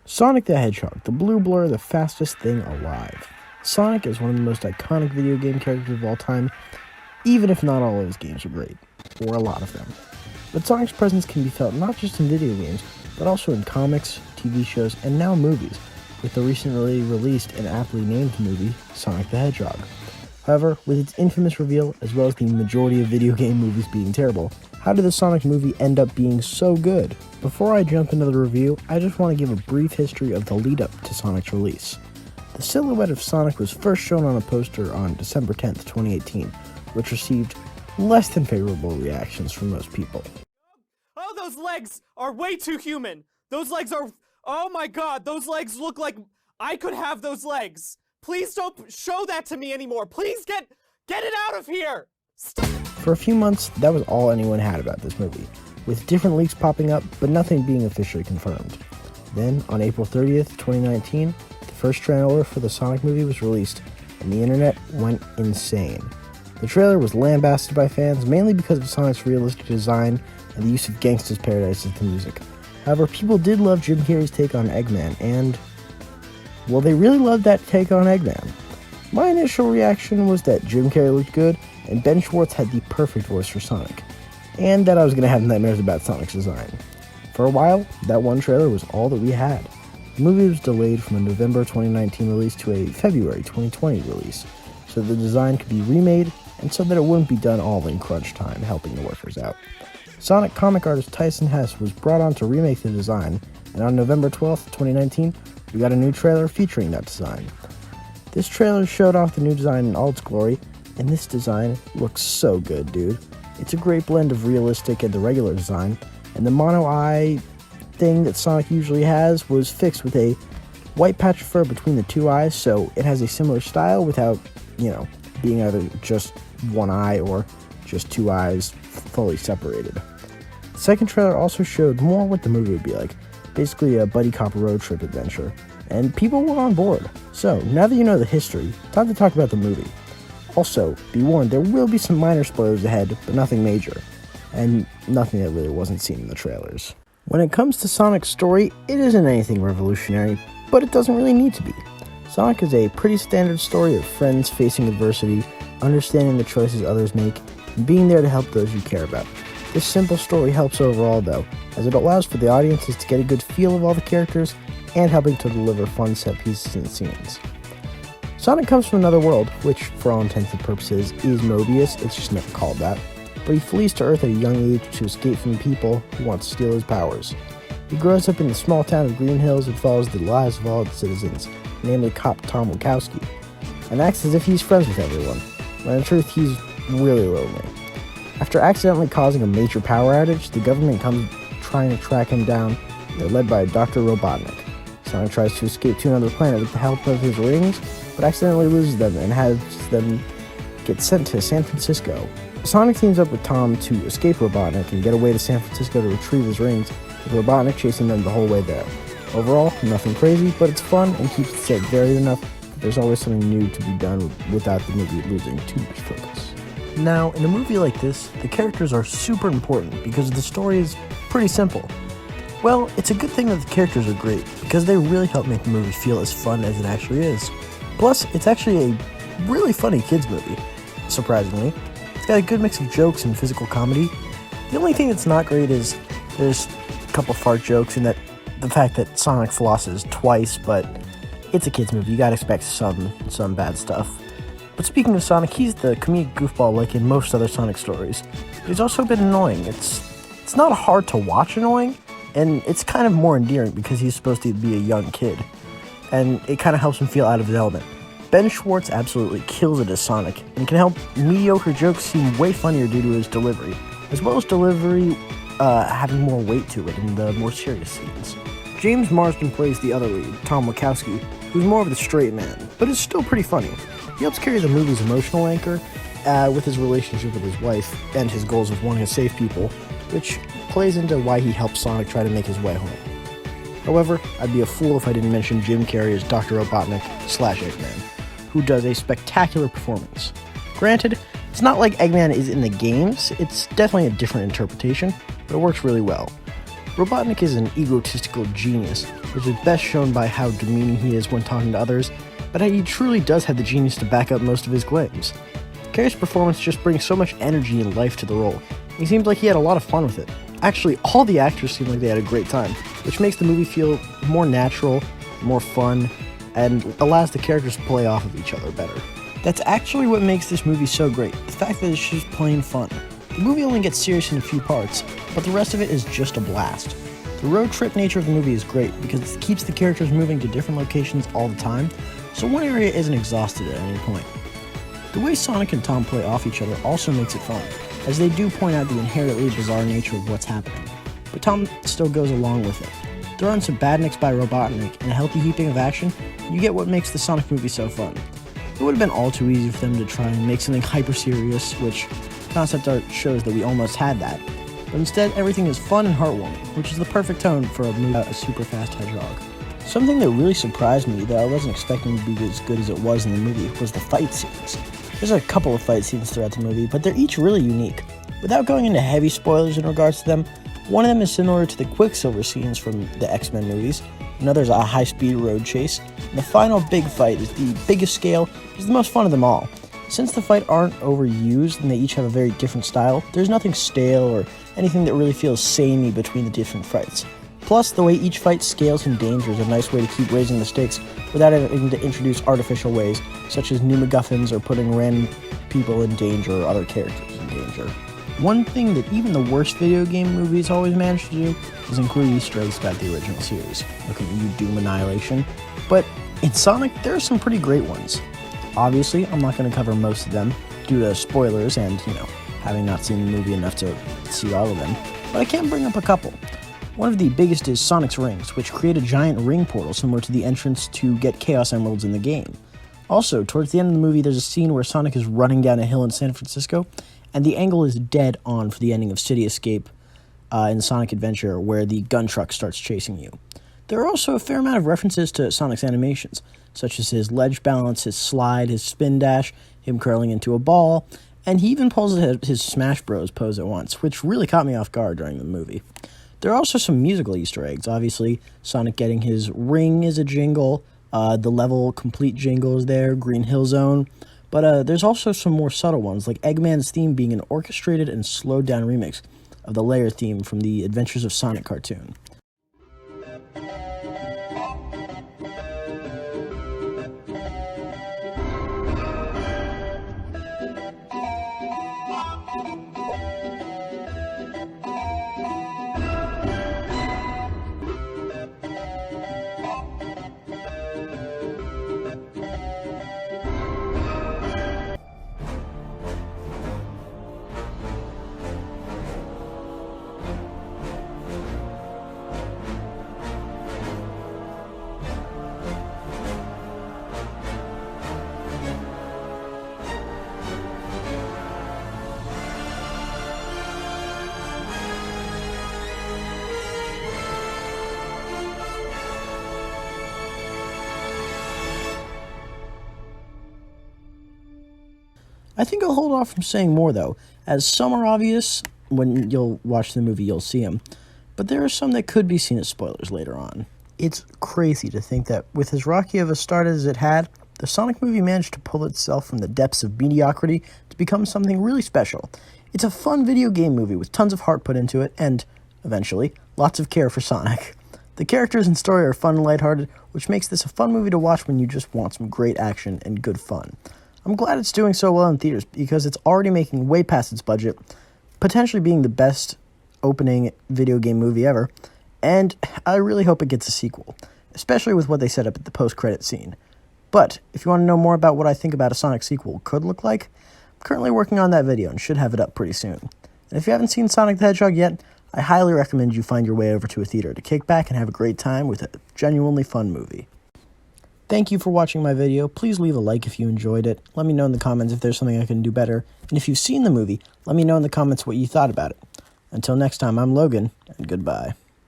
Sonic the Hedgehog, the blue blur, the fastest thing alive. Sonic is one of the most iconic video game characters of all time, even if not all of his games are great, or a lot of them. But Sonic's presence can be felt not just in video games, but also in comics, TV shows, and now movies, with the recently released and aptly named movie, Sonic the Hedgehog. However, with its infamous reveal, as well as the majority of video game movies being terrible, how did the Sonic movie end up being so good? Before I jump into the review, I just want to give a brief history of the lead-up to Sonic's release. The silhouette of Sonic was first shown on a poster on December 10th, 2018, which received less than favorable reactions from most people. Oh, those legs are way too human! Those legs are... Oh my god, those legs look like I could have those legs! Please don't show that to me anymore! Please get it out of here! Stop. For a few months, that was all anyone had about this movie, with different leaks popping up, but nothing being officially confirmed. Then, on April 30th, 2019, the first trailer for the Sonic movie was released, and the internet went insane. The trailer was lambasted by fans, mainly because of Sonic's realistic design and the use of Gangsta's Paradise as the music. However, people did love Jim Carrey's take on Eggman, and, well, they really loved that take on Eggman. My initial reaction was that Jim Carrey looked good, and Ben Schwartz had the perfect voice for Sonic, and that I was going to have nightmares about Sonic's design. For a while, that one trailer was all that we had. The movie was delayed from a November 2019 release to a February 2020 release, so the design could be remade, and so that it wouldn't be done all in crunch time, helping the workers out. Sonic comic artist Tyson Hesse was brought on to remake the design, and on November 12th, 2019, we got a new trailer featuring that design. This trailer showed off the new design in all its glory, and this design looks so good, dude. It's a great blend of realistic and the regular design, and the mono eye thing that Sonic usually has was fixed with a white patch of fur between the two eyes, so it has a similar style without, being either just one eye or just two eyes fully separated. The second trailer also showed more what the movie would be like, basically a buddy cop road trip adventure, and people were on board. So, now that you know the history, time to talk about the movie. Also, be warned, there will be some minor spoilers ahead, but nothing major, and nothing that really wasn't seen in the trailers. When it comes to Sonic's story, it isn't anything revolutionary, but it doesn't really need to be. Sonic is a pretty standard story of friends facing adversity, understanding the choices others make, and being there to help those you care about. This simple story helps overall, though, as it allows for the audiences to get a good feel of all the characters, and helping to deliver fun set pieces and scenes. Sonic comes from another world, which, for all intents and purposes, is Mobius, it's just never called that, but he flees to Earth at a young age to escape from people who want to steal his powers. He grows up in the small town of Green Hills and follows the lives of all its citizens, namely cop Tom Wachowski, and acts as if he's friends with everyone, when in truth he's really lonely. After accidentally causing a major power outage, the government comes trying to track him down. They're led by Dr. Robotnik. Sonic tries to escape to another planet with the help of his rings, but accidentally loses them and has them get sent to San Francisco. Sonic teams up with Tom to escape Robotnik and get away to San Francisco to retrieve his rings, with Robotnik chasing them the whole way there. Overall, nothing crazy, but it's fun and keeps the set varied enough that there's always something new to be done without the movie losing too much focus. Now, in a movie like this, the characters are super important because the story is pretty simple. Well, it's a good thing that the characters are great, because they really help make the movie feel as fun as it actually is. Plus, it's actually a really funny kids movie, surprisingly. It's got a good mix of jokes and physical comedy. The only thing that's not great is there's a couple fart jokes and that the fact that Sonic flosses twice, but it's a kids movie, you gotta expect some bad stuff. But speaking of Sonic, he's the comedic goofball like in most other Sonic stories. But he's also a bit annoying. It's not hard to watch annoying, and it's kind of more endearing because he's supposed to be a young kid, and it kind of helps him feel out of his element. Ben Schwartz absolutely kills it as Sonic, and can help mediocre jokes seem way funnier due to his delivery, as well as delivery having more weight to it in the more serious scenes. James Marsden plays the other lead, Tom Wachowski, who's more of the straight man, but is still pretty funny. He helps carry the movie's emotional anchor with his relationship with his wife and his goals of wanting to save people, which plays into why he helps Sonic try to make his way home. However, I'd be a fool if I didn't mention Jim Carrey as Dr. Robotnik / Eggman, who does a spectacular performance. Granted, it's not like Eggman is in the games, it's definitely a different interpretation, but it works really well. Robotnik is an egotistical genius, which is best shown by how demeaning he is when talking to others, but he truly does have the genius to back up most of his claims. Carey's performance just brings so much energy and life to the role. He seemed like he had a lot of fun with it. Actually, all the actors seemed like they had a great time, which makes the movie feel more natural, more fun, and allows the characters to play off of each other better. That's actually what makes this movie so great, the fact that it's just plain fun. The movie only gets serious in a few parts, but the rest of it is just a blast. The road trip nature of the movie is great because it keeps the characters moving to different locations all the time, so one area isn't exhausted at any point. The way Sonic and Tom play off each other also makes it fun, as they do point out the inherently bizarre nature of what's happening, but Tom still goes along with it. Throw in some badniks by Robotnik and a healthy heaping of action, you get what makes the Sonic movie so fun. It would have been all too easy for them to try and make something hyper serious, which concept art shows that we almost had that, but instead everything is fun and heartwarming, which is the perfect tone for a movie about a super fast hedgehog. Something that really surprised me that I wasn't expecting to be as good as it was in the movie was the fight scenes. There's a couple of fight scenes throughout the movie, but they're each really unique. Without going into heavy spoilers in regards to them, one of them is similar to the Quicksilver scenes from the X-Men movies, another's a high-speed road chase, and the final big fight is the biggest scale, is the most fun of them all. Since the fight aren't overused and they each have a very different style, there's nothing stale or anything that really feels samey between the different fights. Plus, the way each fight scales in danger is a nice way to keep raising the stakes without having to introduce artificial ways, such as new MacGuffins or putting random people in danger or other characters in danger. One thing that even the worst video game movies always manage to do is include Easter eggs about the original series. Look at you, Doom Annihilation. But in Sonic, there are some pretty great ones. Obviously, I'm not going to cover most of them due to spoilers and, having not seen the movie enough to see all of them, but I can bring up a couple. One of the biggest is Sonic's Rings, which create a giant ring portal similar to the entrance to get Chaos Emeralds in the game. Also, towards the end of the movie, there's a scene where Sonic is running down a hill in San Francisco, and the angle is dead on for the ending of City Escape in Sonic Adventure, where the gun truck starts chasing you. There are also a fair amount of references to Sonic's animations, such as his ledge balance, his slide, his spin dash, him curling into a ball, and he even pulls his Smash Bros. Pose at once, which really caught me off guard during the movie. There are also some musical Easter eggs. Obviously, Sonic getting his ring is a jingle, the level complete jingle is there, Green Hill Zone, but there's also some more subtle ones, like Eggman's theme being an orchestrated and slowed down remix of the Lair theme from the Adventures of Sonic cartoon. I think I'll hold off from saying more, though, as some are obvious. When you'll watch the movie, you'll see them, but there are some that could be seen as spoilers later on. It's crazy to think that with as rocky of a start as it had, the Sonic movie managed to pull itself from the depths of mediocrity to become something really special. It's a fun video game movie with tons of heart put into it, and, eventually, lots of care for Sonic. The characters and story are fun and lighthearted, which makes this a fun movie to watch when you just want some great action and good fun. I'm glad it's doing so well in theaters because it's already making way past its budget, potentially being the best opening video game movie ever, and I really hope it gets a sequel, especially with what they set up at the post-credit scene. But if you want to know more about what I think about a Sonic sequel could look like, I'm currently working on that video and should have it up pretty soon. And if you haven't seen Sonic the Hedgehog yet, I highly recommend you find your way over to a theater to kick back and have a great time with a genuinely fun movie. Thank you for watching my video. Please leave a like if you enjoyed it. Let me know in the comments if there's something I can do better. And if you've seen the movie, let me know in the comments what you thought about it. Until next time, I'm Logan, and goodbye.